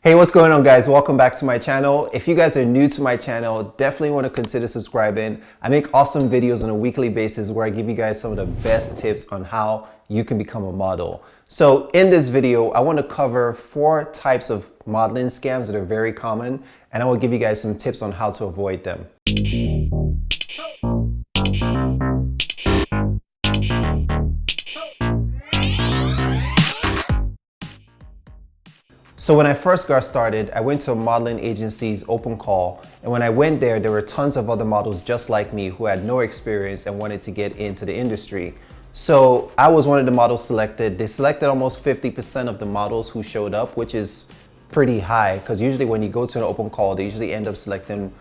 Hey, what's going on, guys? Welcome back to my channel. If you guys are new to my channel, definitely want to consider subscribing. I make awesome videos on a weekly basis where I give you guys some of the best tips on how you can become a model. So in this video, I want to cover 4 types of modeling scams that are very common, and I will give you guys some tips on how to avoid them. So when I first got started, I went to a modeling agency's open call, and when I went there were tons of other models just like me who had no experience and wanted to get into the industry. So I was one of the models selected. They selected almost 50% of the models who showed up, which is pretty high because usually when you go to an open call, they usually end up selecting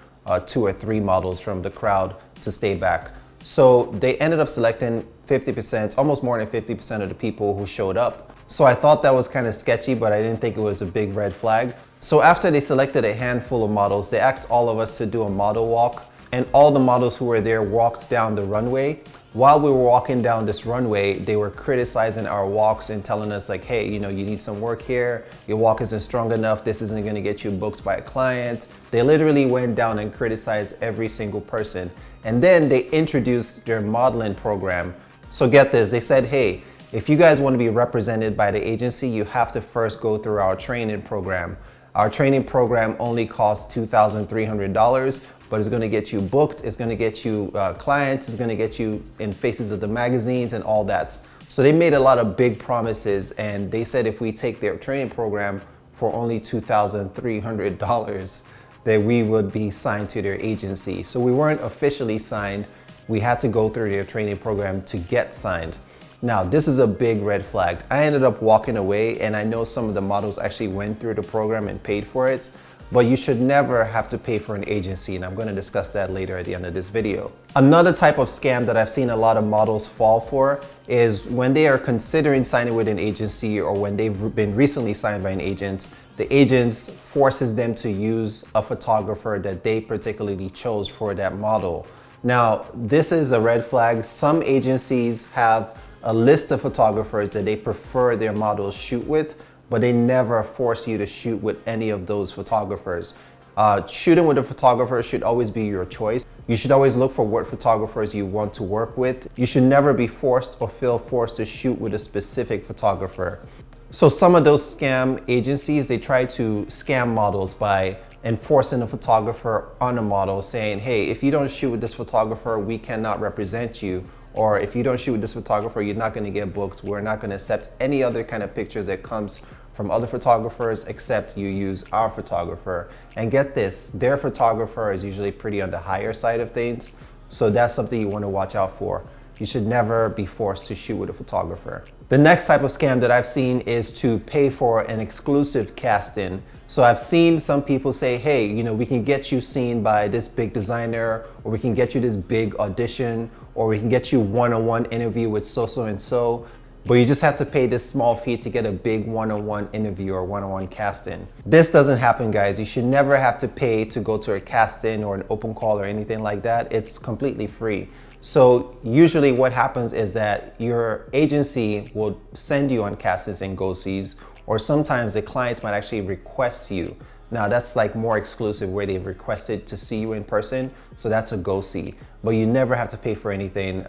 2 or 3 models from the crowd to stay back. So they ended up selecting 50%, almost more than 50% of the people who showed up. So I thought that was kind of sketchy, but I didn't think it was a big red flag. So after they selected a handful of models, they asked all of us to do a model walk, and all the models who were there walked down the runway. While we were walking down this runway, they were criticizing our walks and telling us like, hey, you need some work here. Your walk isn't strong enough. This isn't gonna get you booked by a client. They literally went down and criticized every single person. And then they introduced their modeling program. So get this, they said, hey, if you guys want to be represented by the agency, you have to first go through our training program. Our training program only costs $2,300, but it's going to get you booked, it's going to get you clients, it's going to get you in faces of the magazines and all that. So they made a lot of big promises, and they said if we take their training program for only $2,300, that we would be signed to their agency. So we weren't officially signed. We had to go through their training program to get signed. Now, this is a big red flag. I ended up walking away, and I know some of the models actually went through the program and paid for it, but you should never have to pay for an agency, and I'm going to discuss that later at the end of this video. Another type of scam that I've seen a lot of models fall for is when they are considering signing with an agency or when they've been recently signed by an agent, the agent forces them to use a photographer that they particularly chose for that model. Now, this is a red flag. Some agencies have a list of photographers that they prefer their models shoot with, but they never force you to shoot with any of those photographers. Shooting with a photographer should always be your choice. You should always look for what photographers you want to work with. You should never be forced or feel forced to shoot with a specific photographer. So some of those scam agencies, they try to scam models by enforcing a photographer on a model saying, hey, if you don't shoot with this photographer, we cannot represent you. Or if you don't shoot with this photographer, you're not going to get booked. We're not going to accept any other kind of pictures that comes from other photographers except you use our photographer. And get this, their photographer is usually pretty on the higher side of things. So that's something you want to watch out for. You should never be forced to shoot with a photographer. The next type of scam that I've seen is to pay for an exclusive casting. So I've seen some people say, hey, we can get you seen by this big designer, or we can get you this big audition, or we can get you one-on-one interview with so and so, but you just have to pay this small fee to get a big one-on-one interview or one-on-one casting. This doesn't happen, guys. You should never have to pay to go to a casting or an open call or anything like that. It's completely free. So usually what happens is that your agency will send you on castings and go-sees, or sometimes the clients might actually request you. Now that's like more exclusive where they've requested to see you in person. So that's a go-see, but you never have to pay for anything.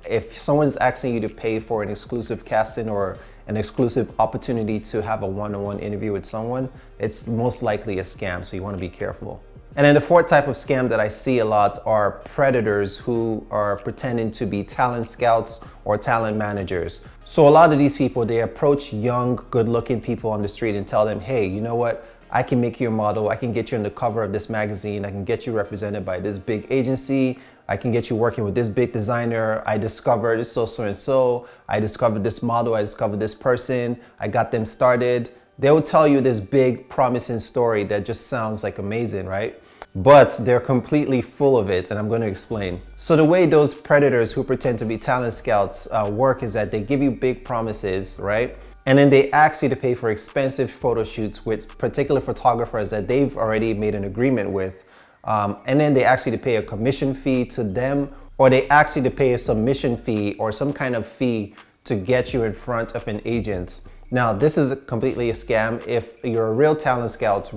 If someone's asking you to pay for an exclusive casting or an exclusive opportunity to have a one-on-one interview with someone, it's most likely a scam. So you want to be careful. And then the 4th type of scam that I see a lot are predators who are pretending to be talent scouts or talent managers. So a lot of these people, they approach young, good-looking people on the street and tell them, hey, you know what? I can make you a model. I can get you on the cover of this magazine. I can get you represented by this big agency. I can get you working with this big designer. I discovered so and so. I discovered this model. I discovered this person. I got them started. They will tell you this big promising story that just sounds like amazing, right? But they're completely full of it, and I'm going to explain. So the way those predators who pretend to be talent scouts work is that they give you big promises, right? And then they ask you to pay for expensive photo shoots with particular photographers that they've already made an agreement with. And then they ask you to pay a commission fee to them, or they ask you to pay a submission fee or some kind of fee to get you in front of an agent. Now, this is completely a scam. If you're a real talent scouts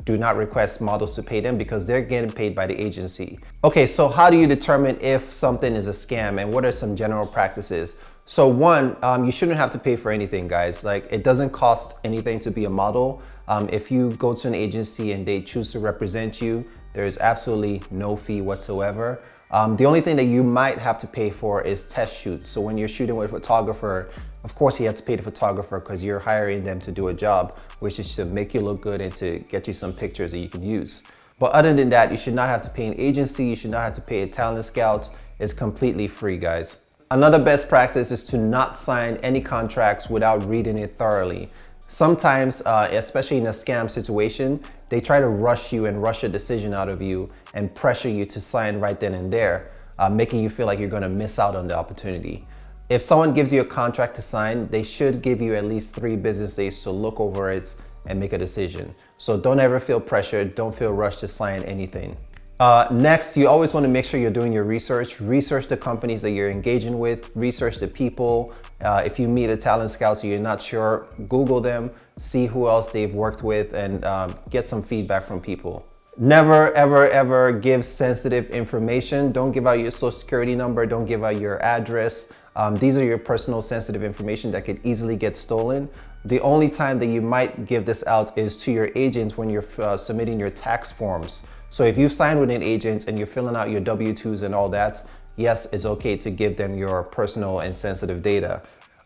do not request models to pay them because they're getting paid by the agency. Okay, so how do you determine if something is a scam and what are some general practices? So one, you shouldn't have to pay for anything, guys. Like, it doesn't cost anything to be a model. If you go to an agency and they choose to represent you, there is absolutely no fee whatsoever. The only thing that you might have to pay for is test shoots. So when you're shooting with a photographer, of course you have to pay the photographer because you're hiring them to do a job, which is to make you look good and to get you some pictures that you can use. But other than that, you should not have to pay an agency, you should not have to pay a talent scout. It's completely free, guys. Another best practice is to not sign any contracts without reading it thoroughly. Sometimes, especially in a scam situation, they try to rush you and rush a decision out of you and pressure you to sign right then and there, making you feel like you're gonna miss out on the opportunity. If someone gives you a contract to sign, they should give you at least 3 business days to look over it and make a decision. So don't ever feel pressured, don't feel rushed to sign anything. Next, you always want to make sure you're doing your research. Research the companies that you're engaging with, research the people. If you meet a talent scout so you're not sure, Google them, see who else they've worked with, and get some feedback from people. Never, ever, ever give sensitive information. Don't give out your social security number, don't give out your address. These are your personal sensitive information that could easily get stolen. The only time that you might give this out is to your agent when you're submitting your tax forms. So if you've signed with an agent and you're filling out your W-2s and all that, yes, it's okay to give them your personal and sensitive data.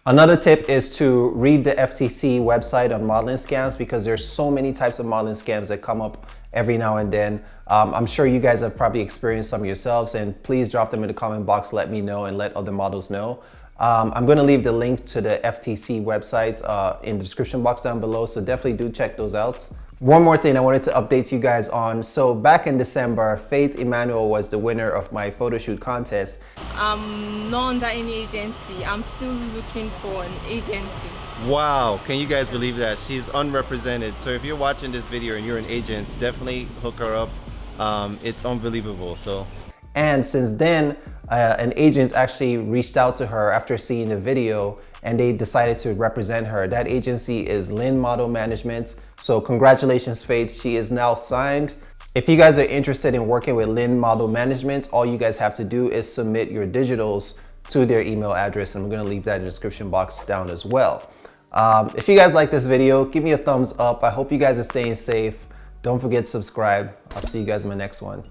Another tip is to read the FTC website on modeling scams because there's so many types of modeling scams that come up every now and then. I'm sure you guys have probably experienced some yourselves, and please drop them in the comment box, let me know and let other models know. I'm going to leave the link to the FTC websites in the description box down below, so definitely do check those out. One more thing I wanted to update you guys on. So back in December, Faith Emmanuel was the winner of my photo shoot contest. I'm not under any agency. I'm still looking for an agency. Wow, can you guys believe that? She's unrepresented. So if you're watching this video and you're an agent, definitely hook her up. It's unbelievable. And since then, an agent actually reached out to her after seeing the video and they decided to represent her. That agency is Lynn Model Management. So congratulations, Faith, she is now signed. If you guys are interested in working with Lynn Model Management, all you guys have to do is submit your digitals to their email address, and I'm gonna leave that in the description box down as well. If you guys like this video, give me a thumbs up. I hope you guys are staying safe. Don't forget to subscribe. I'll see you guys in my next one.